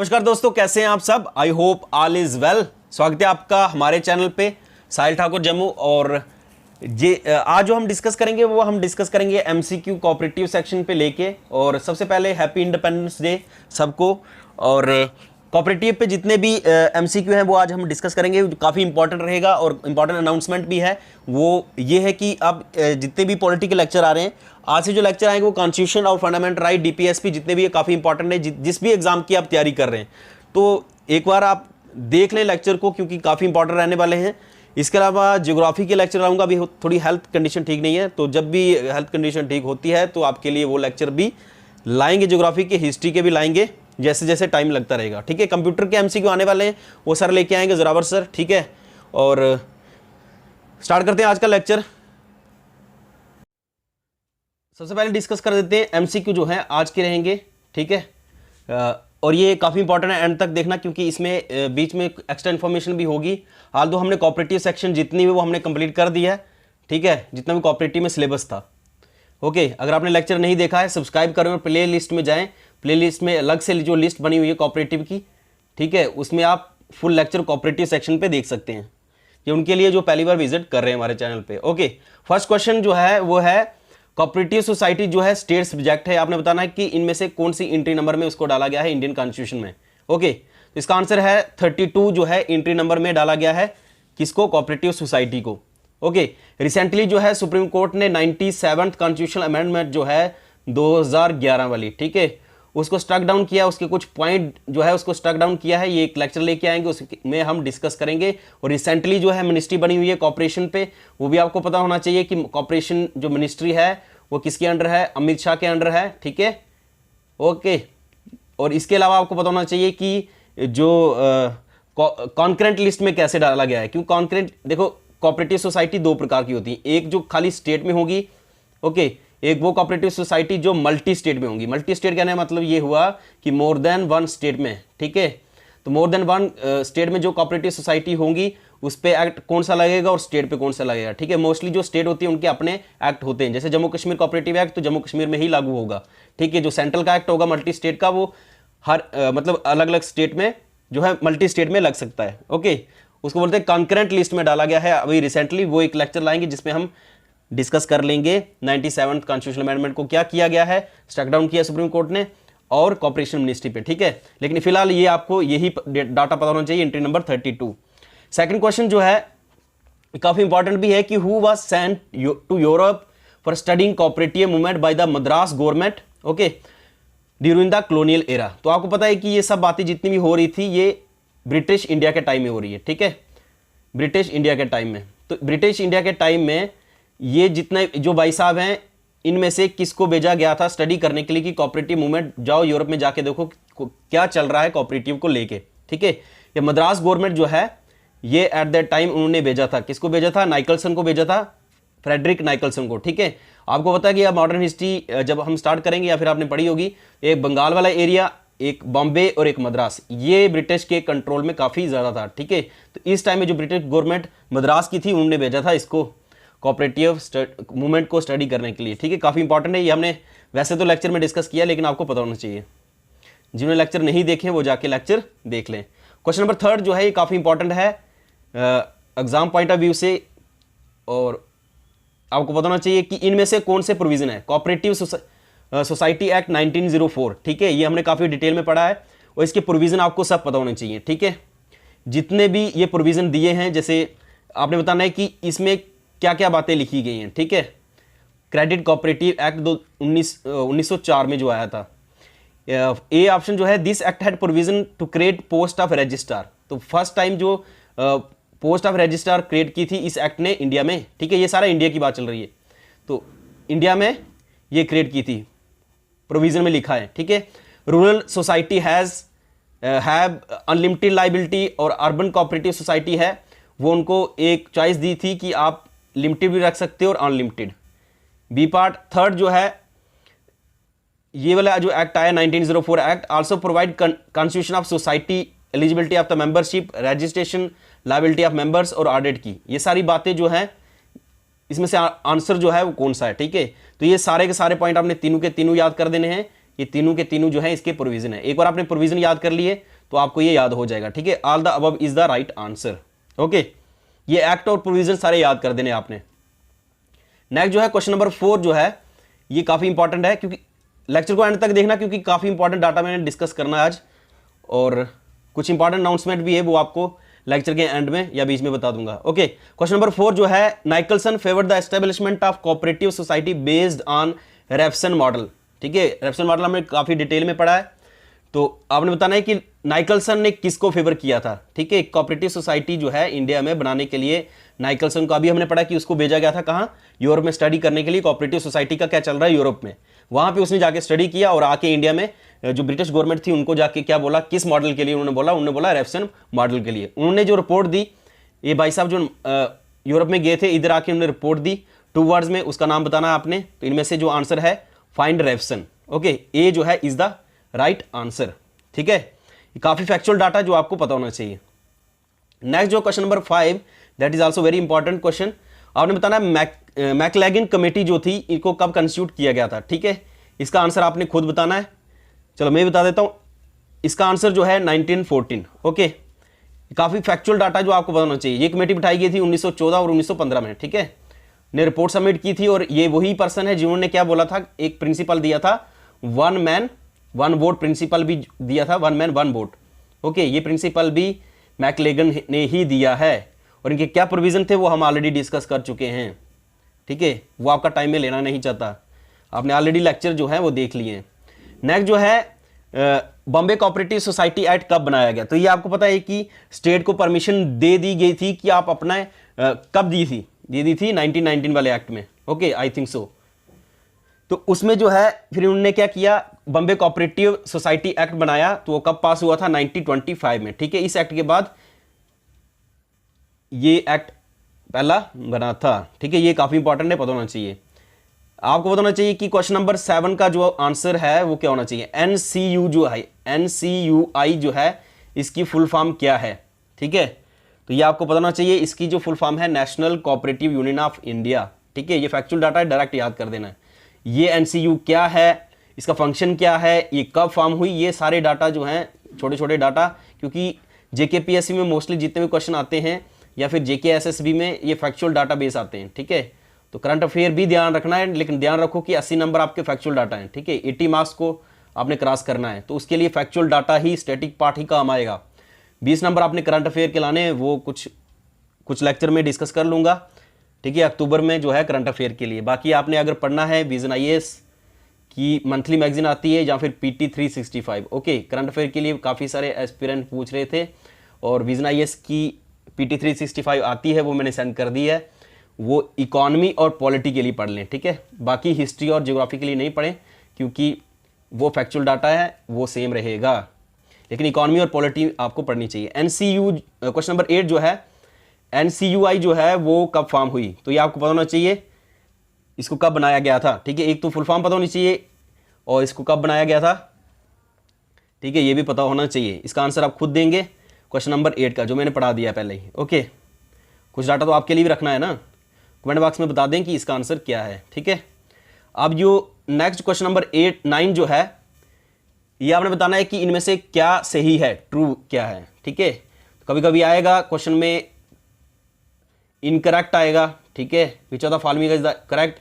नमस्कार दोस्तों, कैसे हैं आप सब। I hope all is well. स्वागत है आपका हमारे चैनल पे साहिल ठाकुर जम्मू। और आज जो हम डिस्कस करेंगे वो हम डिस्कस करेंगे एमसीक्यू कोऑपरेटिव सेक्शन पे लेके। और सबसे पहले हैप्पी इंडिपेंडेंस डे सबको। और कोऑपरेटिव पे जितने भी एमसीक्यू हैं वो आज हम डिस्कस करेंगे, काफ़ी इंपॉर्टेंट रहेगा। और इंपॉर्टेंट अनाउंसमेंट भी है, वो ये है कि अब जितने भी पॉलिटिकल लेक्चर आ रहे हैं, आज से जो लेक्चर आएंगे वो कॉन्स्टिट्यूशन और फंडामेंटल राइट, डीपीएसपी जितने भी, काफ़ी इंपॉर्टेंट है। जिस भी एग्जाम की आप तैयारी कर रहे हैं तो एक बार आप देख लें लेक्चर को, क्योंकि काफ़ी इंपॉर्टेंट रहने वाले हैं। इसके अलावा ज्योग्राफी के लेक्चर आऊँगा, अभी थोड़ी हेल्थ कंडीशन ठीक नहीं है, तो जब भी हेल्थ कंडीशन ठीक होती है तो आपके लिए वो लेक्चर भी लाएंगे, ज्योग्राफी के, हिस्ट्री के भी लाएंगे, जैसे जैसे टाइम लगता रहेगा। ठीक है, कंप्यूटर के एमसीक्यू आने वाले हैं, वो सर लेके आएंगे, ज़रावर सर। ठीक है, और स्टार्ट करते हैं आज का लेक्चर। सबसे पहले डिस्कस कर देते हैं एमसीक्यू जो है आज के रहेंगे। ठीक है, और ये काफ़ी इंपॉर्टेंट है, एंड तक देखना, क्योंकि इसमें बीच में एक्स्ट्रा इन्फॉर्मेशन भी होगी। हाल तो हमने कोऑपरेटिव सेक्शन जितनी भी वो हमने कंप्लीट कर दिया है। ठीक है, जितना भी कोऑपरेटिव में सिलेबस था। ओके, अगर आपने लेक्चर नहीं देखा है सब्सक्राइब करें और प्ले लिस्ट में जाएं। प्ले लिस्ट में अलग से जो लिस्ट बनी हुई है कोऑपरेटिव की, ठीक है, उसमें आप फुल लेक्चर कोऑपरेटिव सेक्शन पे देख सकते हैं। ये उनके लिए जो पहली बार विजिट कर रहे हैं हमारे चैनल पे। ओके, फर्स्ट क्वेश्चन जो है वो है कोऑपरेटिव सोसाइटी जो है स्टेट सब्जेक्ट है। आपने बताना है कि इनमें से कौन सी एंट्री नंबर में उसको डाला गया है इंडियन कॉन्स्टिट्यूशन में। ओके, तो इसका आंसर है 32 जो है एंट्री नंबर में डाला गया है, किसको, कोऑपरेटिव सोसाइटी को। ओके, रिसेंटली जो है सुप्रीम कोर्ट ने 97th कॉन्स्टिट्यूशनल अमेंडमेंट जो है 2011 वाली, ठीक है, उसको स्ट्रक डाउन किया, उसके कुछ पॉइंट जो है उसको स्ट्रक डाउन किया है। ये एक लेक्चर लेके आएंगे, उसमें हम डिस्कस करेंगे। और रिसेंटली जो है मिनिस्ट्री बनी हुई है कॉर्पोरेशन पे, वो भी आपको पता होना चाहिए कि कॉर्पोरेशन जो मिनिस्ट्री है वो किसके अंडर है, अमित शाह के अंडर है। ठीक है, ओके, और इसके अलावा आपको पता होना चाहिए कि जो कॉन्करेंट लिस्ट में कैसे डाला गया है। क्यों कॉन्करेंट, देखो कोऑपरेटिव सोसाइटी दो प्रकार की होती है, एक जो खाली स्टेट में होगी, ओके, एक वो कोऑपरेटिव सोसाइटी जो मल्टी स्टेट में होंगी। मल्टी स्टेट कहने का मतलब ये हुआ कि मोर देन वन स्टेट में। ठीक है, तो मोर देन वन स्टेट में जो कोऑपरेटिव सोसाइटी होंगी उस पे एक्ट कौन सा लगेगा और स्टेट पे कौन सा लगेगा। ठीक है, मोस्टली जो स्टेट होती है उनके अपने एक्ट होते हैं, जैसे जम्मू कश्मीर कोऑपरेटिव एक्ट तो जम्मू कश्मीर में ही लागू होगा। ठीक है, जो सेंट्रल का एक्ट होगा मल्टी स्टेट का, वो हर मतलब अलग अलग स्टेट में जो है मल्टी स्टेट में लग सकता है। ओके, उसको बोलते हैं कॉन्करेंट लिस्ट में डाला गया है अभी रिसेंटली। वो एक लेक्चर लाएंगे जिसमें हम डिस्कस कर लेंगे 97th कॉन्स्टिट्यूशनल अमेंडमेंट को क्या किया गया है, स्ट्रक डाउन किया सुप्रीम कोर्ट ने, और कॉर्पोरेशन मिनिस्ट्री पे। ठीक है, लेकिन फिलहाल ये आपको यही डाटा पता होना चाहिए, एंट्री नंबर 32। सेकंड क्वेश्चन जो है काफी इंपॉर्टेंट भी है कि who was sent to Europe for studying cooperative movement by the Madras government, okay, during the colonial era. तो आपको पता है कि ये सब बातें जितनी भी हो रही थी ये ब्रिटिश इंडिया के टाइम में हो रही है। ठीक है, ब्रिटिश इंडिया के टाइम में, तो ब्रिटिश इंडिया के टाइम में ये जितने जो भाई साहब हैं, इनमें से किसको भेजा गया था स्टडी करने के लिए कि कोऑपरेटिव मूवमेंट, जाओ यूरोप में जाके देखो क्या चल रहा है कोऑपरेटिव को लेके। ठीक है, ये मद्रास गवर्नमेंट जो है ये एट दैट टाइम उन्होंने भेजा था, किसको भेजा था, नाइकलसन को भेजा था, फ्रेडरिक नाइकलसन को। ठीक है, आपको पता है कि अब मॉडर्न हिस्ट्री जब हम स्टार्ट करेंगे या फिर आपने पढ़ी होगी, एक बंगाल वाला एरिया, एक बॉम्बे और एक मद्रास, ये ब्रिटिश के कंट्रोल में काफ़ी ज़्यादा था। ठीक है, तो इस टाइम में जो ब्रिटिश गवर्नमेंट मद्रास की थी उन्होंने भेजा था इसको कोऑपरेटिव मूवमेंट को स्टडी करने के लिए। ठीक है, काफ़ी इंपॉर्टेंट है ये, हमने वैसे तो लेक्चर में डिस्कस किया लेकिन आपको पता होना चाहिए। जिन्होंने लेक्चर नहीं देखे वो जाके लेक्चर देख लें। क्वेश्चन नंबर 3 जो है ये काफ़ी इंपॉर्टेंट है एग्जाम पॉइंट ऑफ व्यू से, और आपको पता होना चाहिए कि इनमें से कौन से प्रोविजन है। कोऑपरेटिव सोसाइटी एक्ट 1904, ठीक है, ये हमने काफ़ी डिटेल में पढ़ा है और इसके प्रोविजन आपको सब पता होने चाहिए। ठीक है, जितने भी ये प्रोविजन दिए हैं, जैसे आपने बताना है कि इसमें क्या क्या बातें लिखी गई हैं। ठीक है, क्रेडिट कोऑपरेटिव एक्ट 1904 में जो आया था, ए ऑप्शन जो है, this act had provision to create post of registrar. तो फर्स्ट टाइम जो पोस्ट ऑफ रजिस्ट्रार क्रिएट की थी इस एक्ट ने इंडिया में। ठीक है, ये सारा इंडिया की बात चल रही है, तो इंडिया में ये क्रिएट की थी, प्रोविजन में लिखा है। ठीक है, rural society have unlimited liability, और अर्बन कोऑपरेटिव सोसाइटी है वो उनको एक चॉइस दी थी कि आप लिमिटेड भी रख सकते हो और अनलिमिटेड। बी पार्ट थर्ड जो है, ये वाला जो एक्ट आया 1904 act also provide constitution of society, eligibility of the membership, registration, liability of members और ऑडिट की। ये सारी बातें जो हैं इसमें से आंसर जो है वो कौन सा है। ठीक है, तो ये सारे के सारे पॉइंट आपने तीनों के तीनों याद कर देने हैं। ये तीनों के तीनों जो है इसके प्रोविजन है। एक बार आपने प्रोविजन याद कर लिए तो आपको ये याद हो जाएगा, ठीक है। All the above is the right answer. Okay, ये एक्ट और प्रोविजन सारे याद कर देने आपने। नेक्स्ट जो है क्वेश्चन नंबर 4 जो है ये काफी इंपॉर्टेंट है, क्योंकि लेक्चर को एंड तक देखना, क्योंकि काफी इंपॉर्टेंट डाटा मैंने डिस्कस करना है आज, और कुछ इंपॉर्टेंट अनाउंसमेंट भी है, वो आपको लेक्चर के एंड में या बीच में बता दूंगा। ओके, क्वेश्चन नंबर 4 जो है, Nicholson favoured the establishment of cooperative society based on Raiffeisen model. ठीक है, रेफसन मॉडल हमने काफी डिटेल में पढ़ा है, तो आपने बताना है कि नाइकलसन ने किसको फेवर किया था। ठीक है, कोऑपरेटिव सोसाइटी जो है इंडिया में बनाने के लिए नाइकलसन को अभी हमने पढ़ा कि उसको भेजा गया था कहाँ, यूरोप में स्टडी करने के लिए कोऑपरेटिव सोसाइटी का क्या चल रहा है यूरोप में। वहां पे उसने जाके स्टडी किया और आके इंडिया में जो ब्रिटिश गवर्नमेंट थी उनको जाके क्या बोला, किस मॉडल के लिए उन्होंने बोला रेफसन मॉडल के लिए। उन्होंने जो रिपोर्ट दी, ये भाई साहब जो यूरोप में गए थे, इधर आके उन्होंने रिपोर्ट दी 2 वर्ड्स में, उसका नाम बताना है आपने। तो इनमें से जो आंसर है फाइंड रेफसन। ओके, ए जो है इज द राइट आंसर। ठीक है, काफी फैक्चुअल डाटा जो आपको पता होना चाहिए। नेक्स्ट जो question number 5, that is also very important question. आपने बताना है मैकलैगन कमेटी जो थी इनको कब कंस्टिट्यूट किया गया था। ठीक है, इसका आंसर आपने खुद बताना है। चलो मैं बता देता हूं, इसका आंसर जो है 1914। ओके, काफी फैक्चुअल डाटा जो आपको बताना चाहिए। ये कमेटी बिठाई गई थी 1914 और 1915 में। ठीक है, ने रिपोर्ट सबमिट की थी, और ये वही पर्सन है जिन्होंने क्या बोला था, एक प्रिंसिपल दिया था, 1 मैन 1 वोट प्रिंसिपल भी दिया था, 1 मैन 1 वोट। ओके, ये प्रिंसिपल भी मैकलेगन ने ही दिया है, और इनके क्या प्रोविजन थे वो हम ऑलरेडी डिस्कस कर चुके हैं। ठीक है, वो आपका टाइम में लेना नहीं चाहता, आपने ऑलरेडी लेक्चर जो है वो देख लिए हैं। नेक्स्ट जो है बॉम्बे कोऑपरेटिव सोसाइटी एक्ट कब बनाया गया। तो ये आपको पता है कि स्टेट को परमिशन दे दी गई थी कि आप अपना कब दी थी 1919 वाले एक्ट में। Okay, I think so. तो उसमें जो है फिर उन्होंने क्या किया, बॉम्बे कोऑपरेटिव सोसाइटी एक्ट बनाया। तो वो कब पास हुआ था, 1925 में। ठीक है, इस एक्ट के बाद ये एक्ट पहला बना था। ठीक है, ये काफी इंपॉर्टेंट है, पता होना चाहिए आपको। पता होना चाहिए कि क्वेश्चन नंबर 7 का जो आंसर है वो क्या होना चाहिए, एनसीयू जो है, एनसीयूआई जो है इसकी फुल फॉर्म क्या है। ठीक है, तो ये आपको पता होना चाहिए, इसकी जो फुल फॉर्म है national cooperative union of India. ठीक है, ये फैक्चुअल डाटा है, डायरेक्ट याद कर देना है। ये एनसीयू क्या है, इसका फंक्शन क्या है, ये कब फॉर्म हुई, ये सारे डाटा जो हैं छोटे छोटे डाटा, क्योंकि जेकेपीएससी में मोस्टली जितने भी क्वेश्चन आते हैं या फिर जेकेएसएसबी में ये फैक्चुअल डाटा बेस आते हैं। ठीक है, तो करंट अफेयर भी ध्यान रखना है, लेकिन ध्यान रखो कि 80 नंबर आपके फैक्चुअल डाटा हैं। ठीक है, 80 मार्क्स को आपने क्रॉस करना है, तो उसके लिए फैक्चुअल डाटा ही, स्टैटिक पार्ट ही काम आएगा। 20 नंबर आपने करंट अफेयर के लाने, वो कुछ लेक्चर में डिस्कस कर लूंगा। ठीक है, अक्टूबर में जो है करंट अफेयर के लिए। बाकी आपने अगर पढ़ना है विजन आईएएस की मंथली मैगजीन आती है, या फिर पीटी 365। ओके, करंट अफेयर के लिए काफ़ी सारे एस्पिरेंट पूछ रहे थे, और विजन आईएएस की पीटी 365 आती है, वो मैंने सेंड कर दी है। वो इकोनॉमी और पॉलिटी के लिए पढ़ लें। ठीक है, बाकी हिस्ट्री और ज्योग्राफी के लिए नहीं पढ़ें, क्योंकि वो फैक्चुअल डाटा है, वो सेम रहेगा, लेकिन इकोनॉमी और पॉलिटी आपको पढ़नी चाहिए। एनसीयू क्वेश्चन नंबर 8 जो है, एनसीयूआई जो है वो कब फॉर्म हुई, तो ये आपको पता होना चाहिए, इसको कब बनाया गया था। ठीक है, एक तो फुल फॉर्म पता होनी चाहिए, और इसको कब बनाया गया था। ठीक है, ये भी पता होना चाहिए। इसका आंसर आप खुद देंगे क्वेश्चन नंबर 8 का, जो मैंने पढ़ा दिया पहले ही। ओके, कुछ डाटा तो आपके लिए भी रखना है ना, कमेंट बॉक्स में बता दें कि इसका आंसर क्या है। ठीक है, अब जो नेक्स्ट क्वेश्चन नंबर 9 जो है, ये आपने बताना है कि इनमें से क्या सही है, ट्रू क्या है। ठीक है, तो कभी कभी आएगा क्वेश्चन में इनकरेक्ट आएगा। ठीक है, which of the following is the correct,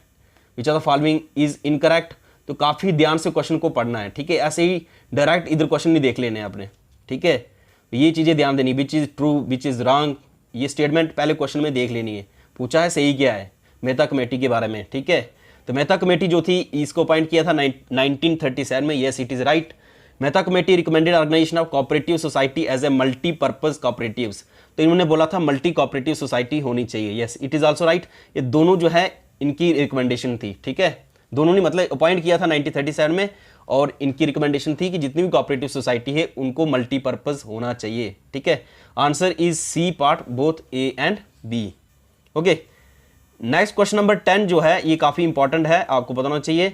which of the following is incorrect. तो काफी ध्यान से क्वेश्चन को पढ़ना है। ठीक है, ऐसे ही डायरेक्ट इधर क्वेश्चन नहीं देख लेने आपने। ठीक है, ये चीजें ध्यान देनी, which is true, which is wrong, ये स्टेटमेंट पहले क्वेश्चन में देख लेनी है। पूछा है सही क्या है, मेहता कमेटी के बारे में। ठीक है, तो मेहता कमेटी जो थी इसको अपॉइंट किया था 1937 में। Yes, it is right. Mehta committee recommended organization of cooperative society as a multipurpose cooperatives. तो इन्होंने बोला था मल्टी कोऑपरेटिव सोसाइटी होनी चाहिए। Yes, it is also right. ये दोनों जो है इनकी रिकमेंडेशन थी। ठीक है, दोनों ने मतलब अपॉइंट किया था 1937 में, और इनकी रिकमेंडेशन थी कि जितनी भी कोऑपरेटिव सोसाइटी है उनको मल्टीपर्पज होना चाहिए। ठीक है, answer is C part, both A and B. Okay, next question number 10 जो है ये काफी इंपॉर्टेंट है, आपको बताना चाहिए।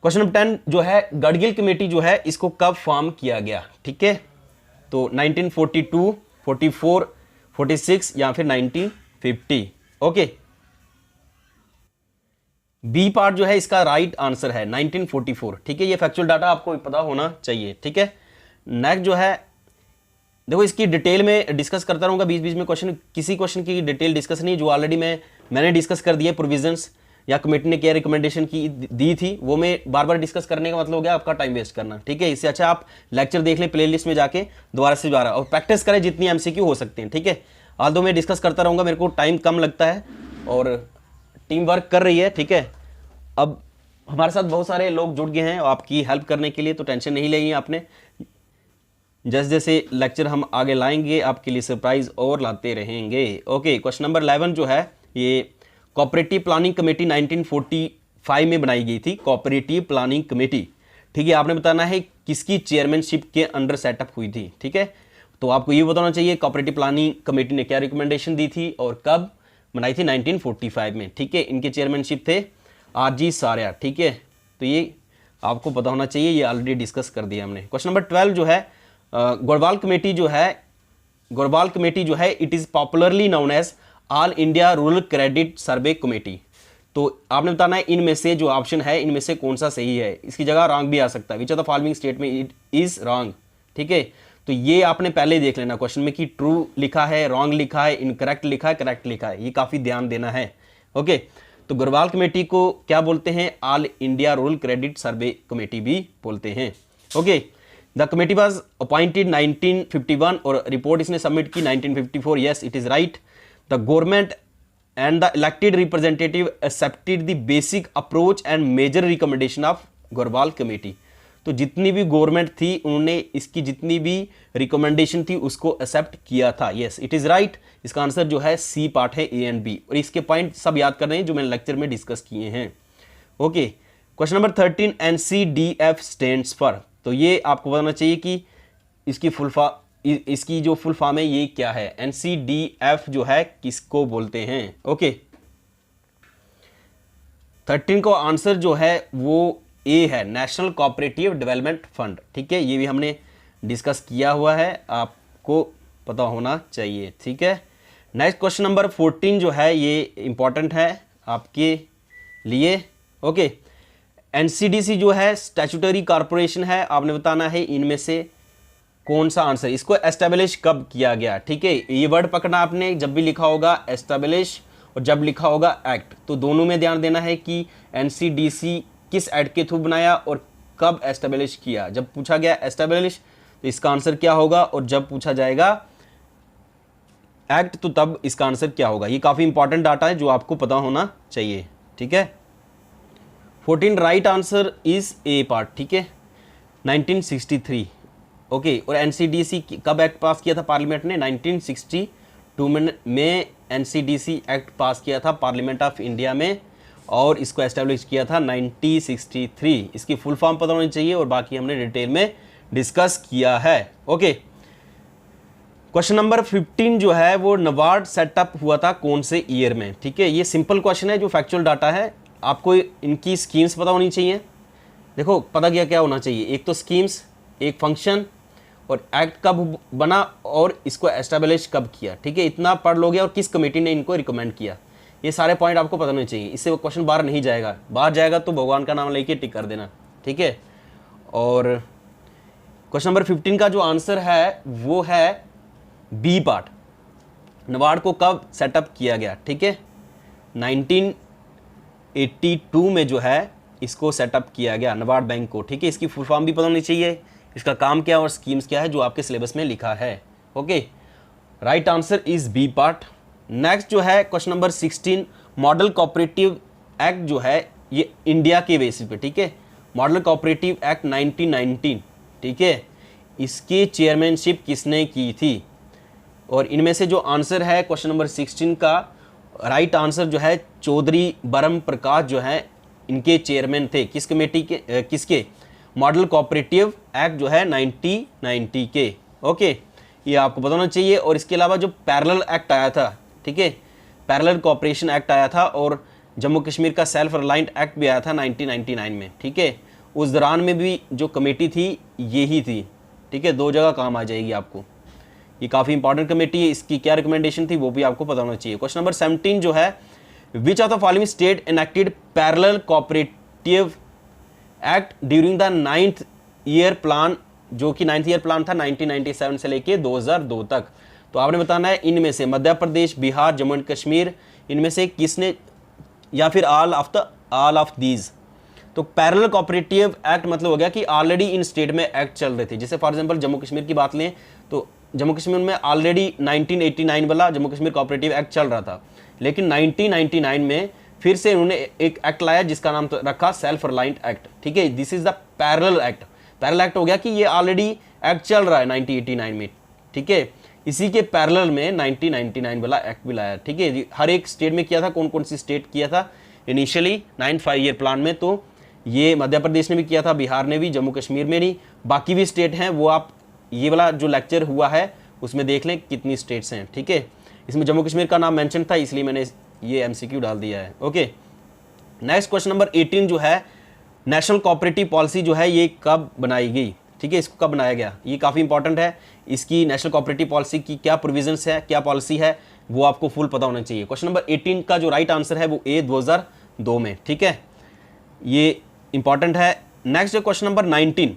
क्वेश्चन नंबर 10 जो है, गडगिल कमेटी जो है इसको कब फॉर्म किया गया। ठीक है, तो 1942, 44, 46 या फिर 1950। ओके, बी पार्ट जो है इसका राइट आंसर है 1944, ठीक है। ये फैक्चुअल डाटा आपको पता होना चाहिए, ठीक है। नेक्स्ट जो है देखो, इसकी डिटेल में डिस्कस करता रहूँगा बीच बीच में, किसी क्वेश्चन की डिटेल डिस्कस नहीं, जो ऑलरेडी मैंने डिस्कस कर दिया प्रोविजंस या कमेटी ने क्या रिकमेंडेशन की दी थी, वो मैं बार बार डिस्कस करने का मतलब हो गया आपका टाइम वेस्ट करना, ठीक है। इससे अच्छा आप लेक्चर देख लें प्लेलिस्ट में जाके दोबारा से दोबारा, और प्रैक्टिस करें जितनी एमसीक्यू हो सकते हैं, ठीक है। आल्दो मैं डिस्कस करता रहूँगा, मेरे को टाइम कम लगता है और टीम वर्क कर रही है, ठीक है। अब हमारे साथ बहुत सारे लोग जुड़ गए हैं आपकी हेल्प करने के लिए, तो टेंशन नहीं लेनी आपने। जैसे जैसे लेक्चर हम आगे लाएंगे आपके लिए सरप्राइज और लाते रहेंगे। ओके, क्वेश्चन नंबर 11 जो है ये कोऑपरेटिव प्लानिंग कमेटी 1945 में बनाई गई थी, कोऑपरेटिव प्लानिंग कमेटी, ठीक है। आपने बताना है किसकी चेयरमैनशिप के अंडर सेटअप हुई थी, ठीक है। तो आपको ये बताना चाहिए कोऑपरेटिव प्लानिंग कमेटी ने क्या रिकमेंडेशन दी थी और कब बनाई थी, 1945 में, ठीक है। इनके चेयरमैनशिप थे आरजी सारिया, ठीक है। तो ये आपको पता होना चाहिए, ये ऑलरेडी डिस्कस कर दिया हमने। क्वेश्चन नंबर 12 जो है गोरवाल कमेटी जो है it is popularly known as all India rural credit survey committee. तो आपने बताना है इनमें से जो ऑप्शन है इनमें से कौन सा सही है, इसकी जगह रॉन्ग भी आ सकता है, which of the following statement it is wrong, ठीक है। तो ये आपने पहले देख लेना क्वेश्चन में कि ट्रू लिखा है, रॉन्ग लिखा है, इनकरेक्ट लिखा है, करेक्ट लिखा है, ये काफ़ी ध्यान देना है। ओके, तो गोरवाल कमेटी को क्या बोलते हैं, all India rural credit survey committee भी बोलते हैं। Okay, the committee was appointed 1951 और रिपोर्ट इसने सबमिट की 1954। Yes, it is right. The government and the elected representative accepted the basic approach and major recommendation of Gorwala committee. तो जितनी भी government थी उन्होंने इसकी जितनी भी रिकमेंडेशन थी उसको एक्सेप्ट किया था। Yes, it is right. इसका आंसर जो है सी पार्ट है, ए एंड बी, और इसके पॉइंट सब याद कर रहे हैं जो मैंने लेक्चर में डिस्कस किए हैं। Okay, question number 13 NCDF stands for. तो ये आपको बताना चाहिए कि इसकी जो फुल फॉर्म है ये क्या है, NCDF जो है किसको बोलते हैं। ओके, 13 को आंसर जो है वो ए है, नेशनल कोऑपरेटिव डेवलपमेंट फंड, ठीक है। ये भी हमने डिस्कस किया हुआ है, आपको पता होना चाहिए, ठीक है। नेक्स्ट क्वेश्चन नंबर 14 जो है ये इंपॉर्टेंट है आपके लिए। ओके, NCDC जो है स्टैट्यूटरी कॉरपोरेशन है, आपने बताना है इनमें से कौन सा आंसर, इसको एस्टेब्लिश कब किया गया, ठीक है। ये वर्ड पकड़ना आपने, जब भी लिखा होगा एस्टेब्लिश और जब लिखा होगा एक्ट, तो दोनों में ध्यान देना है कि NCDC किस एक्ट के थ्रू बनाया और कब एस्टेब्लिश किया। जब पूछा गया एस्टेब्लिश तो इसका आंसर क्या होगा, और जब पूछा जाएगा एक्ट तो तब इसका आंसर क्या होगा। ये काफ़ी इंपॉर्टेंट डाटा है जो आपको पता होना चाहिए, ठीक है। 14 right answer is a part, ठीक है, 1963। ओके, और NCDC कब एक्ट पास किया था पार्लियामेंट ने, 1962 में NCDC एक्ट पास किया था पार्लियामेंट ऑफ इंडिया में, और इसको एस्टेब्लिश किया था 1963। इसकी फुल फॉर्म पता होनी चाहिए और बाकी हमने डिटेल में डिस्कस किया है। ओके, क्वेश्चन नंबर 15 जो है वो नबार्ड सेटअप हुआ था कौन से ईयर में, ठीक है। ये सिंपल क्वेश्चन है जो फैक्चुअल डाटा है, आपको इनकी स्कीम्स पता होनी चाहिए। देखो पता क्या होना चाहिए, एक तो स्कीम्स, एक फंक्शन, और एक्ट कब बना और इसको एस्टेब्लिश कब किया, ठीक है। इतना पढ़ लोगे और किस कमेटी ने इनको रिकमेंड किया, ये सारे पॉइंट आपको पता होने चाहिए। इससे वो क्वेश्चन बाहर नहीं जाएगा, बाहर जाएगा तो भगवान का नाम लेके टिक कर देना, ठीक है। और क्वेश्चन नंबर 15 का जो आंसर है वो है बी पार्ट, नबार्ड को कब सेटअप किया गया, ठीक है, 1982 में जो है इसको सेटअप किया गया नबार्ड बैंक को, ठीक है। इसकी फुल फॉर्म भी पता होनी चाहिए, इसका काम क्या और स्कीम्स क्या है जो आपके सिलेबस में लिखा है। Okay, right answer is B part. Next जो है question number 16 model cooperative act जो है ये इंडिया के बेसिस पे, ठीक है, मॉडल कोऑपरेटिव एक्ट 1919, ठीक है। इसकी चेयरमैनशिप किसने की थी, और इनमें से जो आंसर है क्वेश्चन नंबर 16 का राइट आंसर जो है चौधरी बरम प्रकाश जो है इनके चेयरमैन थे, किस कमेटी के, किसके, मॉडल कोऑपरेटिव एक्ट जो है 1990 के। ओके, ये आपको बताना चाहिए। और इसके अलावा जो पैरेलल एक्ट आया था, ठीक है, पैरेलल कोऑपरेशन एक्ट आया था, और जम्मू कश्मीर का सेल्फ रिलायंट एक्ट भी आया था 1999 में, ठीक है। उस दौरान में भी जो कमेटी थी यही थी, ठीक है, दो जगह काम आ जाएगी आपको। ये काफ़ी इंपॉर्टेंट कमेटी है, इसकी क्या रिकमेंडेशन थी वो भी आपको पता होना चाहिए। क्वेश्चन नंबर 17 जो है which of the following state enacted parallel cooperative act during the 9th year plan, जो कि 9th ईयर प्लान था 1997 से लेके 2002 तक। तो आपने बताना है इनमें से मध्य प्रदेश, बिहार, जम्मू एंड कश्मीर, इनमें से किसने, या फिर ऑल ऑफ दीज। तो पैरेलल कोऑपरेटिव एक्ट मतलब हो गया कि ऑलरेडी इन स्टेट में एक्ट चल रहे थे। जैसे फॉर एग्जांपल जम्मू कश्मीर की बात लें तो जम्मू कश्मीर में ऑलरेडी 1989 वाला जम्मू कश्मीर कोऑपरेटिव एक्ट चल रहा था, लेकिन 1999 में फिर से उन्होंने एक एक्ट लाया जिसका नाम तो रखा सेल्फ रिलायंट एक्ट। ठीक है, this is the parallel act. Parallel act हो गया कि ये ऑलरेडी एक्ट चल रहा है 1989 में। ठीक है, इसी के पैरेलल में 1999 वाला एक्ट भी लाया। ठीक है, हर एक स्टेट में किया था। कौन कौन सी स्टेट किया था इनिशियली 9th 5 ईयर प्लान में? तो ये मध्य प्रदेश ने भी किया था, बिहार ने भी, जम्मू कश्मीर में नहीं, बाकी भी स्टेट हैं। वो आप ये वाला जो लेक्चर हुआ है उसमें देख लें कितनी स्टेट्स हैं। ठीक है, इसमें जम्मू कश्मीर का नाम मेंशन था इसलिए मैंने ये एमसीक्यू डाल दिया है। ओके, नेक्स्ट क्वेश्चन नंबर 18 जो है, नेशनल कोऑपरेटिव पॉलिसी जो है ये कब बनाई गई? ठीक है, इसको कब बनाया गया? ये काफ़ी इंपॉर्टेंट है। इसकी नेशनल कोऑपरेटिव पॉलिसी की क्या प्रोविजंस है, क्या पॉलिसी है, वो आपको फुल पता होना चाहिए। क्वेश्चन नंबर 18 का जो राइट आंसर है वो ए 2002 में। ठीक है, ये इंपॉर्टेंट है। Next question number 19,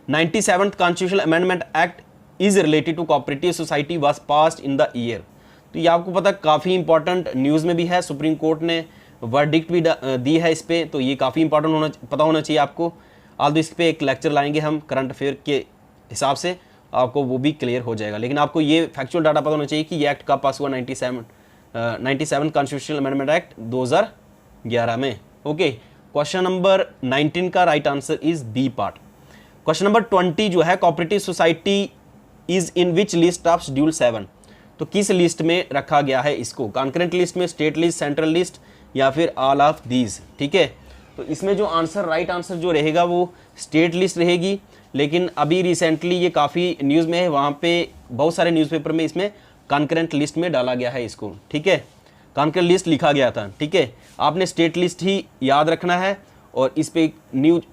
97th constitutional amendment act is related to cooperative society was passed in the year. तो ये आपको पता काफ़ी इंपॉर्टेंट, न्यूज़ में भी है, सुप्रीम कोर्ट ने वर्डिक्ट भी दी है इस पे, तो ये काफ़ी इंपॉर्टेंट पता होना चाहिए आपको। आल्दो इस पे एक लेक्चर लाएंगे हम करंट अफेयर के हिसाब से, आपको वो भी क्लियर हो जाएगा। लेकिन आपको ये फैक्चुअल डाटा पता होना चाहिए कि ये एक्ट कब पास हुआ, 97 कॉन्स्टिट्यूशनल अमेंडमेंट एक्ट 2011 में। ओके, क्वेश्चन नंबर 19 का right answer is B part. Question number 20 जो है, cooperative society is in which list of schedule 7। तो किस लिस्ट में रखा गया है इसको? कॉन्करेंट लिस्ट में, स्टेट लिस्ट, सेंट्रल लिस्ट, या फिर ऑल ऑफ दीज। ठीक है, तो इसमें जो आंसर, राइट आंसर जो रहेगा वो स्टेट लिस्ट रहेगी। लेकिन अभी रिसेंटली ये काफ़ी न्यूज़ में है, वहाँ पे बहुत सारे न्यूज़पेपर में इसमें कॉन्करेंट लिस्ट में डाला गया है इसको। ठीक है, कॉन्करेंट लिस्ट लिखा गया था। ठीक है, आपने स्टेट लिस्ट ही याद रखना है और इस पे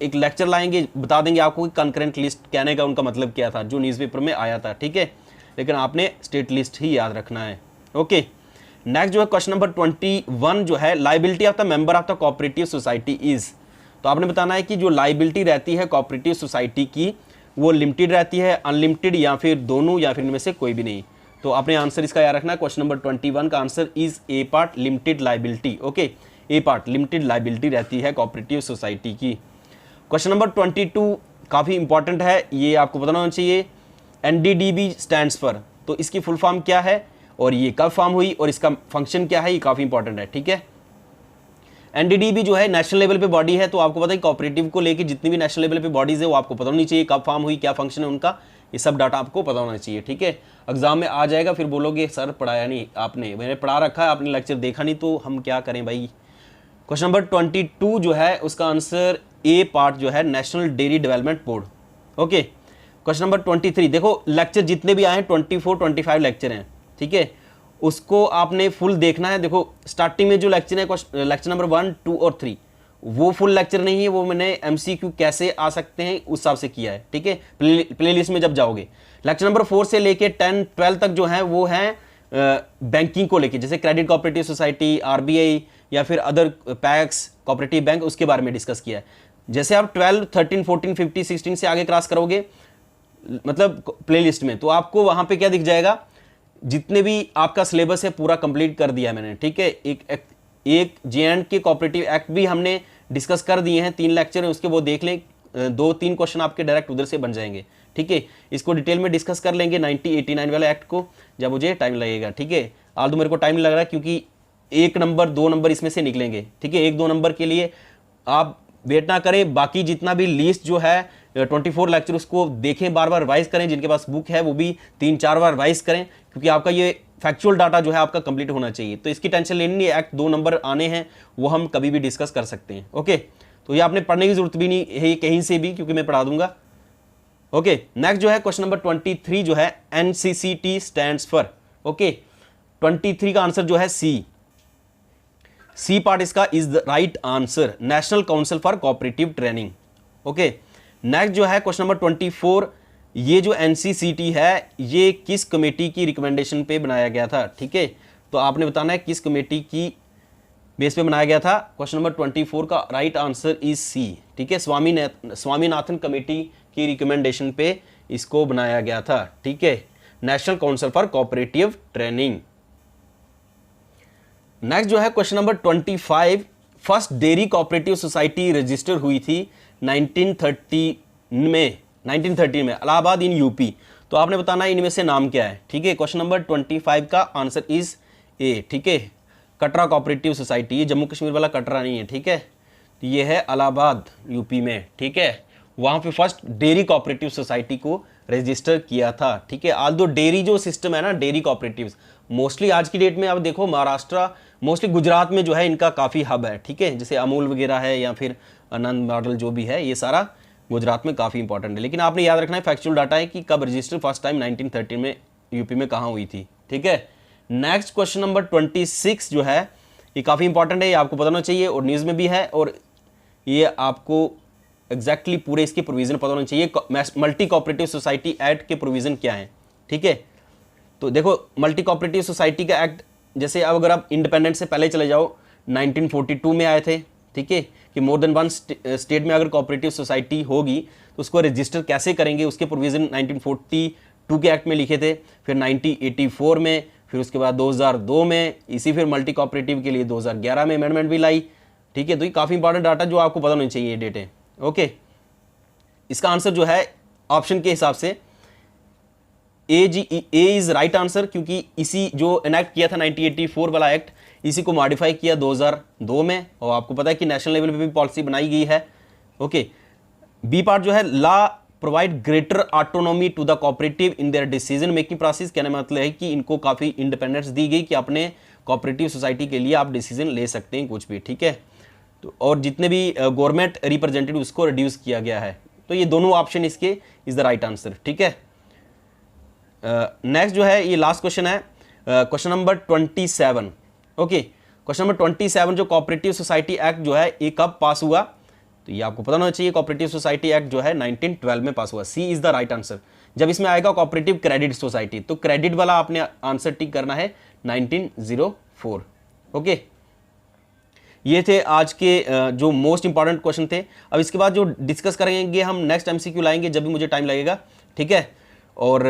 एक लेक्चर लाएंगे, बता देंगे आपको कि कॉन्करेंट लिस्ट कहने का उनका मतलब क्या था, जो न्यूज़पेपर में आया था। ठीक है, लेकिन आपने स्टेट लिस्ट ही याद रखना है। ओके, नेक्स्ट जो है क्वेश्चन नंबर 21 जो है, liability of the member of the cooperative society is. तो आपने बताना है कि जो लाइबिलिटी रहती है कोऑपरेटिव सोसाइटी की वो लिमिटेड रहती है, अनलिमिटेड, या फिर दोनों, या फिर इनमें से कोई भी नहीं। तो आपने आंसर इसका याद रखना है। क्वेश्चन नंबर 21 का answer is a part, limited liability. Okay, A part, limited liability रहती है कोऑपरेटिव सोसाइटी की। क्वेश्चन नंबर 22 काफ़ी इंपॉर्टेंट है, ये आपको बताना होना चाहिए। NDDB स्टैंड्स फॉर, तो इसकी फुल फॉर्म क्या है और ये कब फॉर्म हुई और इसका फंक्शन क्या है, ये काफ़ी इंपॉर्टेंट है। ठीक है, NDDB जो है नेशनल लेवल पे बॉडी है, तो आपको पता है कोऑपरेटिव को लेके जितनी भी नेशनल लेवल पे बॉडीज है वो आपको पता होनी चाहिए, कब फॉर्म हुई, क्या फंक्शन है उनका, ये सब डाटा आपको पता होना चाहिए। ठीक है, एग्जाम में आ जाएगा, फिर बोलोगे सर पढ़ाया नहीं आपने, मैंने पढ़ा रखा है, आपने लेक्चर देखा नहीं, तो हम क्या करें भाई। क्वेश्चन नंबर 22 जो है उसका आंसर ए पार्ट जो है, national dairy development board. Okay, question number 23, देखो लेक्चर जितने भी आए हैं 24-25 लेक्चर हैं। ठीक है, उसको आपने फुल देखना है। देखो स्टार्टिंग में जो लेक्चर है, लेक्चर नंबर 1, 2 और 3, वो फुल लेक्चर नहीं है, वो मैंने MCQ कैसे आ सकते हैं उस हिसाब से किया है। ठीक है, प्लेलिस्ट में जब जाओगे, लेक्चर नंबर 4 से लेके 10, 12 तक जो है वो है बैंकिंग को लेके, जैसे क्रेडिट कोऑपरेटिव सोसाइटी, RBI, या फिर अदर पैक्स, कोऑपरेटिव बैंक, उसके बारे में डिस्कस किया है। जैसे आप 12, 13, 14, 15, 16 से आगे क्रॉस करोगे मतलब प्लेलिस्ट में, तो आपको वहां पे क्या दिख जाएगा, जितने भी आपका सिलेबस है पूरा कंप्लीट कर दिया है मैंने। ठीक है, एक J&K कोऑपरेटिव एक्ट भी हमने डिस्कस कर दिए हैं, 3 लेक्चर है उसके, वो देख लें, 2-3 क्वेश्चन आपके डायरेक्ट उधर से बन जाएंगे। ठीक है, इसको डिटेल में डिस्कस कर लेंगे 1989 वाले एक्ट को, जब मुझे टाइम लगेगा। ठीक है, आल्दो मेरे को टाइम लग रहा है क्योंकि 1 नंबर 2 नंबर इसमें से निकलेंगे। ठीक है, 1-2 नंबर के लिए आप वेट ना करें, बाकी जितना भी लिस्ट जो है 24 लेक्चर उसको देखें, बार बार रिवाइज करें, जिनके पास बुक है वो भी 3-4 बार रिवाइज करें, क्योंकि आपका ये फैक्चुअल डाटा जो है आपका कंप्लीट होना चाहिए। तो इसकी टेंशन लेनी नहीं, एक्ट 2 नंबर आने हैं वो हम कभी भी डिस्कस कर सकते हैं। ओके, तो ये आपने पढ़ने की जरूरत भी नहीं है कहीं से भी, क्योंकि मैं पढ़ा दूंगा। ओके, नेक्स्ट जो है क्वेश्चन नंबर 23 जो है, NCCT स्टैंड्स फॉर। ओके, 23 का आंसर जो है सी पार्ट इसका is the right answer, national council for cooperative training. Okay, next जो है क्वेश्चन नंबर 24, ये जो NCCT है ये किस कमेटी की रिकमेंडेशन पे बनाया गया था। ठीक है, तो आपने बताना है किस कमेटी की बेस पे बनाया गया था। क्वेश्चन नंबर 24 का राइट आंसर इज सी, ठीक है। स्वामीनाथन कमेटी की रिकमेंडेशन पे इसको बनाया गया था, ठीक है, national council for cooperative training. Next जो है question number 25, first dairy cooperative society register हुई थी 1913 में इलाहाबाद इन यूपी। तो आपने बताना इनमें से नाम क्या है, ठीक है। क्वेश्चन नंबर 25 का आंसर इज ए, ठीक है, कटरा कोऑपरेटिव सोसाइटी। ये जम्मू कश्मीर वाला कटरा नहीं है, ठीक है, ये है इलाहाबाद यूपी में, ठीक है। वहां पे फर्स्ट डेयरी कोऑपरेटिव सोसाइटी को रजिस्टर किया था, ठीक है। आल्दो डेयरी जो सिस्टम है ना, डेयरी कोऑपरेटिव्स मोस्टली आज की डेट में आप देखो महाराष्ट्र, मोस्टली गुजरात में जो है इनका काफ़ी हब है, ठीक है। जैसे अमूल वगैरह है या फिर आनंद मॉडल जो भी है, ये सारा गुजरात में काफ़ी इंपॉर्टेंट है। लेकिन आपने याद रखना है, फैक्चुअल डाटा है कि कब रजिस्टर फर्स्ट टाइम 1913 में यूपी में कहाँ हुई थी, ठीक है। नेक्स्ट क्वेश्चन नंबर 26 जो है ये काफ़ी इंपॉर्टेंट है, ये आपको पता होना चाहिए और न्यूज़ में भी है, और ये आपको एग्जैक्टली पूरे इसके प्रोविज़न पता होना चाहिए। मल्टी कोऑपरेटिव सोसाइटी एक्ट के प्रोविज़न क्या है, ठीक है। तो देखो मल्टी कोऑपरेटिव सोसाइटी का एक्ट, जैसे अब अगर आप इंडिपेंडेंस से पहले चले जाओ 1942 में आए थे, ठीक है, कि मोर देन वन स्टेट में अगर कोऑपरेटिव सोसाइटी होगी तो उसको रजिस्टर कैसे करेंगे, उसके प्रोविज़न 1942 के एक्ट में लिखे थे। फिर 1984 में, फिर उसके बाद 2002 में, इसी फिर मल्टी कोऑपरेटिव के लिए 2011 में अमेंडमेंट भी लाई, ठीक है। तो ये काफ़ी इंपॉर्टेंट डाटा जो आपको पता होनी चाहिए, ये डेटें, ओके। इसका आंसर जो है ऑप्शन के हिसाब से ए इज राइट आंसर, क्योंकि इसी जो इनेक्ट किया था 1984 वाला एक्ट, इसी को मॉडिफाई किया 2002 में, और आपको पता है कि नेशनल लेवल पे भी पॉलिसी बनाई गई है, ओके। बी पार्ट जो है law provide greater autonomy to the cooperative in their decision making process. कहने का मतलब है कि इनको काफ़ी इंडिपेंडेंस दी गई कि अपने कोऑपरेटिव सोसाइटी के लिए आप डिसीजन ले सकते हैं कुछ भी, ठीक है। तो और जितने भी गवर्नमेंट रिप्रेजेंटेटिव उसको रिड्यूस किया गया है। तो ये दोनों ऑप्शन इसके इज द राइट आंसर, ठीक है। नेक्स्ट जो है ये लास्ट क्वेश्चन है, question number 27, okay. Question number 27 जो कोऑपरेटिव सोसाइटी एक्ट जो है ये कब पास हुआ, तो ये आपको पता होना चाहिए। कोऑपरेटिव सोसाइटी एक्ट जो है 1912 में पास हुआ, सी इज द राइट आंसर। जब इसमें आएगा कोऑपरेटिव क्रेडिट सोसाइटी, तो क्रेडिट वाला आपने आंसर टिक करना है 1904, ओके। ये थे आज के जो मोस्ट इंपॉर्टेंट क्वेश्चन थे। अब इसके बाद जो डिस्कस करेंगे हम नेक्स्ट एमसीक्यू लाएंगे जब भी मुझे टाइम लगेगा, ठीक है। और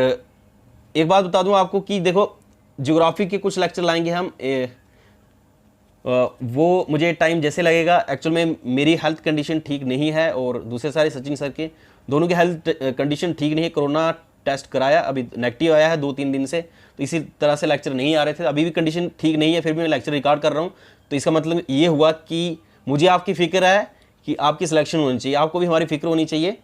एक बात बता दूं आपको कि देखो ज्योग्राफी के कुछ लेक्चर लाएंगे हम, वो मुझे टाइम जैसे लगेगा। एक्चुअल में मेरी हेल्थ कंडीशन ठीक नहीं है और दूसरे सारे सचिन सर के दोनों की हेल्थ कंडीशन ठीक नहीं है। कोरोना टेस्ट कराया, अभी नेगेटिव आया है 2-3 दिन से, तो इसी तरह से लेक्चर नहीं आ रहे थे। अभी भी कंडीशन ठीक नहीं है, फिर भी मैं लेक्चर रिकॉर्ड कर रहा हूँ। तो इसका मतलब ये हुआ कि मुझे आपकी फ़िक्र है कि आपकी सिलेक्शन होनी चाहिए, आपको भी हमारी फ़िक्र होनी चाहिए।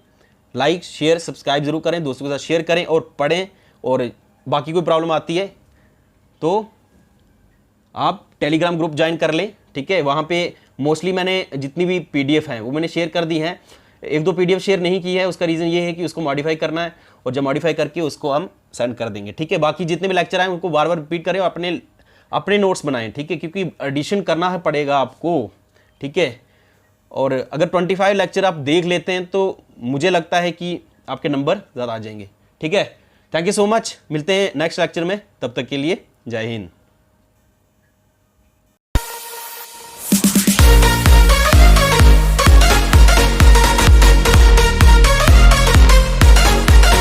लाइक शेयर सब्सक्राइब जरूर करें, दोस्तों के साथ शेयर करें और पढ़ें। और बाकी कोई प्रॉब्लम आती है तो आप टेलीग्राम ग्रुप ज्वाइन कर लें, ठीक है। वहाँ पे मोस्टली मैंने जितनी भी पीडीएफ हैं वो मैंने शेयर कर दी हैं। 1-2 पीडीएफ शेयर नहीं की है, उसका रीज़न ये है कि उसको मॉडिफाई करना है, और जब मॉडिफाई करके उसको हम सेंड कर देंगे, ठीक है। बाकी जितने भी लेक्चर आए उनको बार बार रिपीट करें और अपने नोट्स बनाएं, ठीक है, क्योंकि एडिशन करना है पड़ेगा आपको, ठीक है। और अगर 25 लेक्चर आप देख लेते हैं तो मुझे लगता है कि आपके नंबर ज़्यादा आ जाएंगे, ठीक है। थैंक यू सो मच, मिलते हैं नेक्स्ट लेक्चर में, तब तक के लिए जय हिंद।